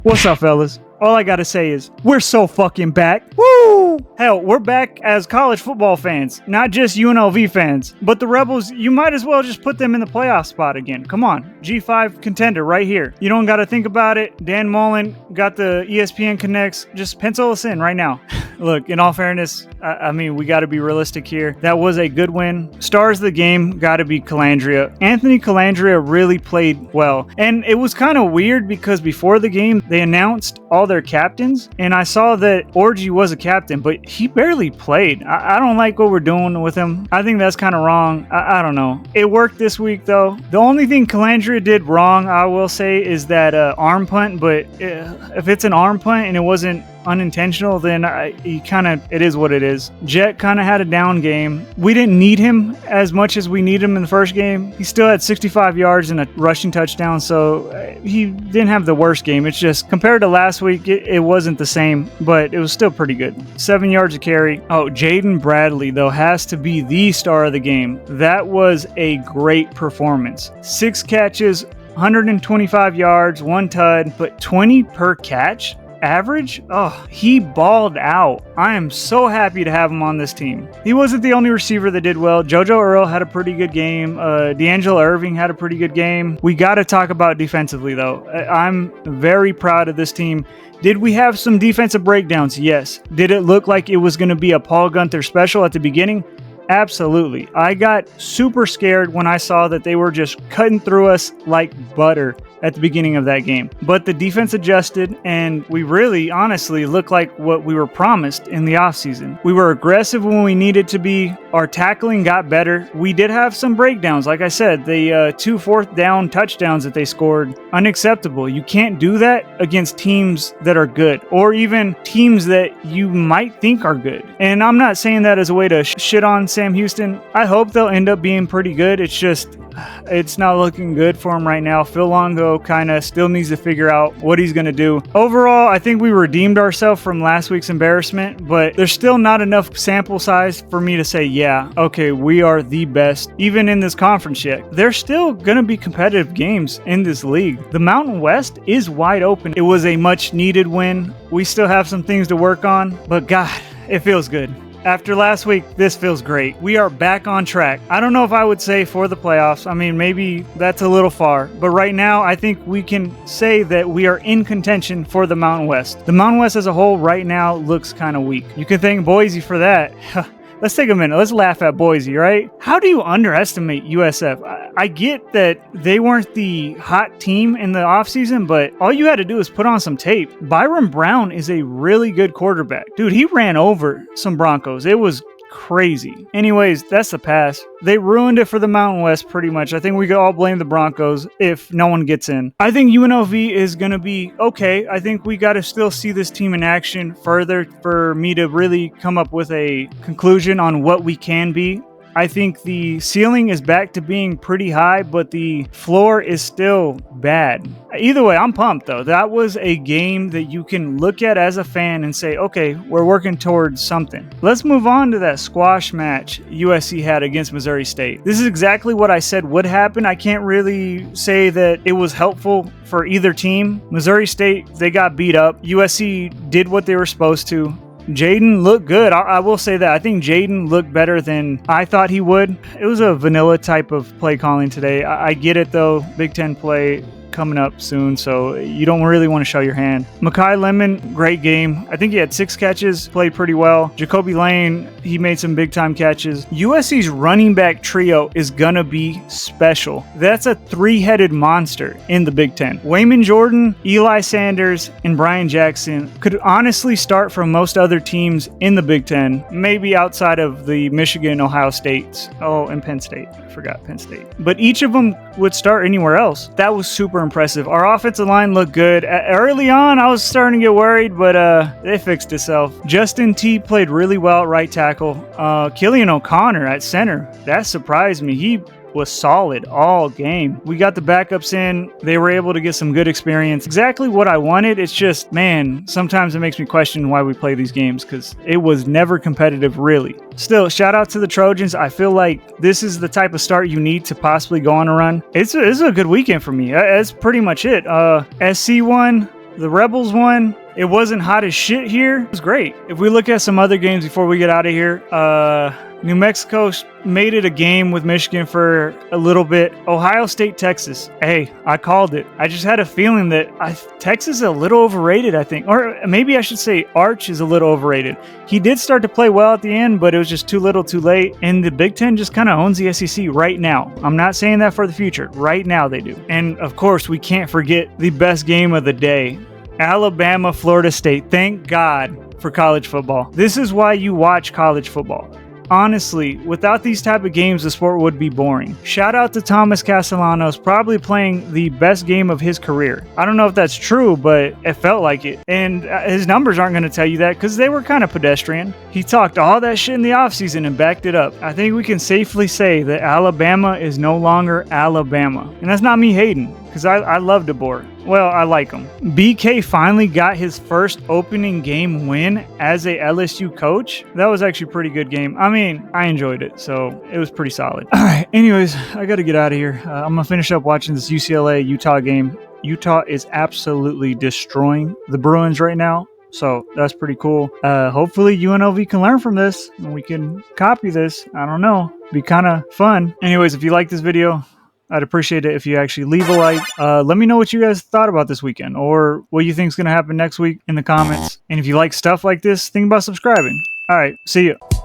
What's up, fellas? All I gotta say is, we're so fucking back. Woo! Hell, we're back as college football fans, not just UNLV fans. But the Rebels, you might as well just put them in the playoff spot again. Come on, G5 contender right here. You don't gotta think about it. Dan Mullen got the ESPN connects. Just pencil us in right now. Look, in all fairness, I mean, we gotta be realistic here. That was a good win. Stars of the game gotta be Calandria. Anthony Calandria really played well. And it was kind of weird because before the game, they announced all their captains, and I saw that Orgy was a captain, but he barely played. I don't like what we're doing with him. I think that's kind of wrong. I don't know. It worked this week, though. The only thing Calandria did wrong, I will say, is that arm punt, but if it's an arm punt and it wasn't unintentional, then it is what it is. Jet kind of had a down game. We didn't need him as much as we need him in the first game. He still had 65 yards and a rushing touchdown, so he didn't have the worst game. It's just compared to last week, it wasn't the same, but it was still pretty good. 7 yards a carry. Oh, Jaden Bradley, though, has to be the star of the game. That was a great performance. 6 catches, 125 yards, 1 tud, but 20 per catch? Average? Oh, he balled out. I am so happy to have him on this team. He wasn't the only receiver that did well. JoJo Earl had a pretty good game. D'Angelo Irving had a pretty good game. We got to talk about defensively, though. I'm very proud of this team. Did we have some defensive breakdowns? Yes. Did it look like it was going to be a Paul Gunther special at the beginning? Absolutely. I got super scared when I saw that they were just cutting through us like butter at the beginning of that game. But the defense adjusted, and we really, honestly, looked like what we were promised in the offseason. We were aggressive when we needed to be. Our tackling got better. We did have some breakdowns. Like I said, the 2 fourth down touchdowns that they scored, unacceptable. You can't do that against teams that are good, or even teams that you might think are good. And I'm not saying that as a way to shit on Sam Houston. I hope they'll end up being pretty good. It's not looking good for him right now. Phil Longo kind of still needs to figure out what he's going to do. Overall, I think we redeemed ourselves from last week's embarrassment, but there's still not enough sample size for me to say, yeah, okay, we are the best, even in this conference yet. There's still going to be competitive games in this league. The Mountain West is wide open. It was a much needed win. We still have some things to work on, but God, it feels good. After last week, this feels great. We are back on track. I don't know if I would say for the playoffs. I mean, maybe that's a little far. But right now, I think we can say that we are in contention for the Mountain West. The Mountain West as a whole right now looks kind of weak. You can thank Boise for that. Let's take a minute. Let's laugh at Boise, right? How do you underestimate USF? I get that they weren't the hot team in the offseason, but all you had to do is put on some tape. Byron Brown is a really good quarterback. Dude, he ran over some Broncos. It was crazy. Anyways, that's the past. They ruined it for the Mountain West pretty much. I think we could all blame the Broncos if no one gets in. I think UNLV is going to be okay. I think we got to still see this team in action further for me to really come up with a conclusion on what we can be. I think the ceiling is back to being pretty high, but the floor is still bad. Either way, I'm pumped, though. That was a game that you can look at as a fan and say, okay, we're working towards something. Let's move on to that squash match USC had against Missouri State. This is exactly what I said would happen. I can't really say that it was helpful for either team. Missouri State, they got beat up. USC did what they were supposed to. Jaden looked good. I will say that. I think Jaden looked better than I thought he would. It was a vanilla type of play calling today. I get it, though. Big Ten play coming up soon, so you don't really want to show your hand. Makai Lemon, great game. I think he had 6 catches, played pretty well. Jacoby Lane, he made some big-time catches. USC's running back trio is gonna be special. That's a 3-headed monster in the Big Ten. Wayman Jordan, Eli Sanders, and Brian Jackson could honestly start from most other teams in the Big Ten, maybe outside of the Michigan, Ohio States. Oh, and Penn State. I forgot Penn State. But each of them would start anywhere else. That was super impressive. Our offensive line looked good. Early on, I was starting to get worried, but it fixed itself. Justin T played really well at right tackle. Killian O'Connor at center. That surprised me. He was solid all game. We got the backups in. They were able to get some good experience. Exactly what I wanted. It's just, man, sometimes it makes me question why we play these games because it was never competitive, really. Still, shout out to the Trojans. I feel like this is the type of start you need to possibly go on a run. It's a good weekend for me. That's pretty much it. SC won. The Rebels one, it wasn't hot as shit here. It was great. If we look at some other games before we get out of here, New Mexico made it a game with Michigan for a little bit. Ohio State, Texas. Hey, I called it. I just had a feeling that Texas is a little overrated, I think. Or maybe I should say Arch is a little overrated. He did start to play well at the end, but it was just too little too late. And the Big Ten just kind of owns the SEC right now. I'm not saying that for the future. Right now they do. And of course, we can't forget the best game of the day. Alabama, Florida State. Thank God for college football. This is why you watch college football. Honestly, without these type of games, the sport would be boring. Shout out to Thomas Castellanos, probably playing the best game of his career. I don't know if that's true, but it felt like it. And his numbers aren't going to tell you that because they were kind of pedestrian. He talked all that shit in the offseason and backed it up. I think we can safely say that Alabama is no longer Alabama. And that's not me hating, because I love DeBoer. Well, I like him. BK finally got his first opening game win as a LSU coach. That was actually a pretty good game. I mean, I enjoyed it, so it was pretty solid. All right, anyways, I got to get out of here. I'm going to finish up watching this UCLA-Utah game. Utah is absolutely destroying the Bruins right now. So that's pretty cool. Hopefully UNLV can learn from this and we can copy this. I don't know. Be kind of fun. Anyways, if you like this video, I'd appreciate it if you actually leave a like. Let me know what you guys thought about this weekend or what you think is going to happen next week in the comments. And if you like stuff like this, think about subscribing. All right, see ya.